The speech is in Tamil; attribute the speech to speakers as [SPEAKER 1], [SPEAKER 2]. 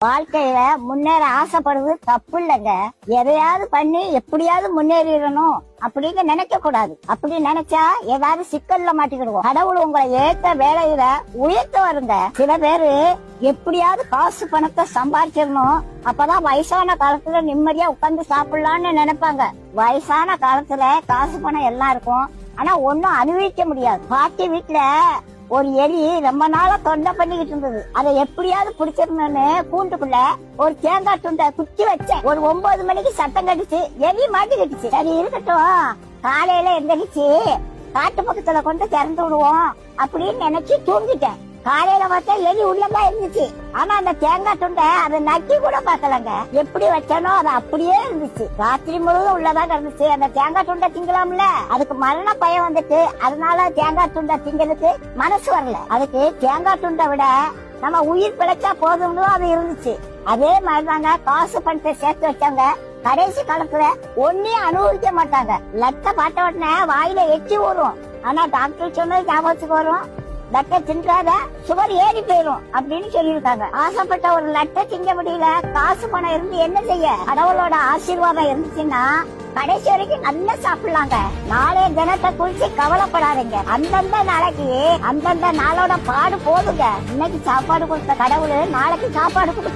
[SPEAKER 1] வாழ்க்கையில முன்னேற ஆசைப்படுறது தப்பு இல்லைங்க. எதையாவது பண்ணி எப்படியாவது முன்னேறிடணும் அப்படின்னு நினைக்க கூடாது. அப்படி நினைச்சா ஏதாவது சிக்கல்ல மாட்டிக்கிடுவோம். கடவுள் உங்களை ஏத்த வேலையில உயர்த்த வருங்க. சில பேரு எப்படியாவது காசு பணத்தை சம்பாதிச்சிடணும், அப்பதான் வயசான காலத்துல நிம்மதியா உட்கார்ந்து சாப்பிடலாம்னு நினைப்பாங்க. வயசான காலத்துல காசு பணம் எல்லாம் இருக்கும், ஆனா ஒன்னும் அனுபவிக்க முடியாது. பாட்டி வீட்டுல ஒரு எலி ரொம்ப நாளா தொண்டை பண்ணிக்கிட்டு இருந்தது. அதை எப்படியாவது பிடிச்சிருந்தேன்னு கூண்டுக்குள்ள ஒரு தேங்காய் துண்டை குத்தி வச்சேன். ஒரு 9 மணிக்கு சத்தம் கட்டிச்சு, எலி மாட்டிக்கிட்டுச்சு. சரி இருக்கட்டும், காலையில எந்திரிச்சு காட்டு பக்கத்துல கொண்டு திறந்து விடுவோம் அப்படின்னு நினைச்சு தூங்கிட்டேன். காலையில பார்த்தா எலி உள்ளதான் இருந்துச்சு. ஆனா அந்த தேங்காய் துண்டை அதை நக்கி கூட பாக்கலங்க. எப்படி வச்சானோ அது அப்படியே இருந்துச்சு. ராத்திரி முழுவதும் உள்ளதான் இருந்துச்சு. அந்த தேங்காய் துண்டை திங்கலாம்ல, அதுக்கு மரண பயம் வந்துட்டு, அதனால தேங்காய் துண்டை திங்கிறதுக்கு மனசு வரல. அதுக்கு தேங்காய் துண்டை விட நம்ம உயிர் பிழைச்சா போதும்னு அது இருந்துச்சு. அதே மாதிரிதாங்க காசு பணத்தை சேர்த்து வச்சாங்க. கடைசி காலத்துல ஒன்னையும் அனுபவிக்க மாட்டாங்க. லட்ட பாட்ட உடனே வாயில எச்சி ஊறும், ஆனா டாக்டர் சொன்னது ஞாபகத்துக்கு வரும், லட்டை தின்றாத சுவர் ஏறி போயிரும் அப்படின்னு சொல்லியிருக்காங்க. ஆசைப்பட்ட ஒரு லட்டை திங்க முடியல, காசு பணம் இருந்து என்ன செய்ய? கடவுளோட ஆசீர்வாதம் இருந்துச்சுன்னா கடைசி வரைக்கும் நல்லா சாப்பிடலாங்க. நாளைய தினத்தை குறிச்சு கவலைப்படாதீங்க. அந்தந்த நாளைக்கு அந்தந்த நாளோட பாடு போதுங்க. இன்னைக்கு சாப்பாடு கொடுத்த கடவுள் நாளைக்கு சாப்பாடு கொடுக்க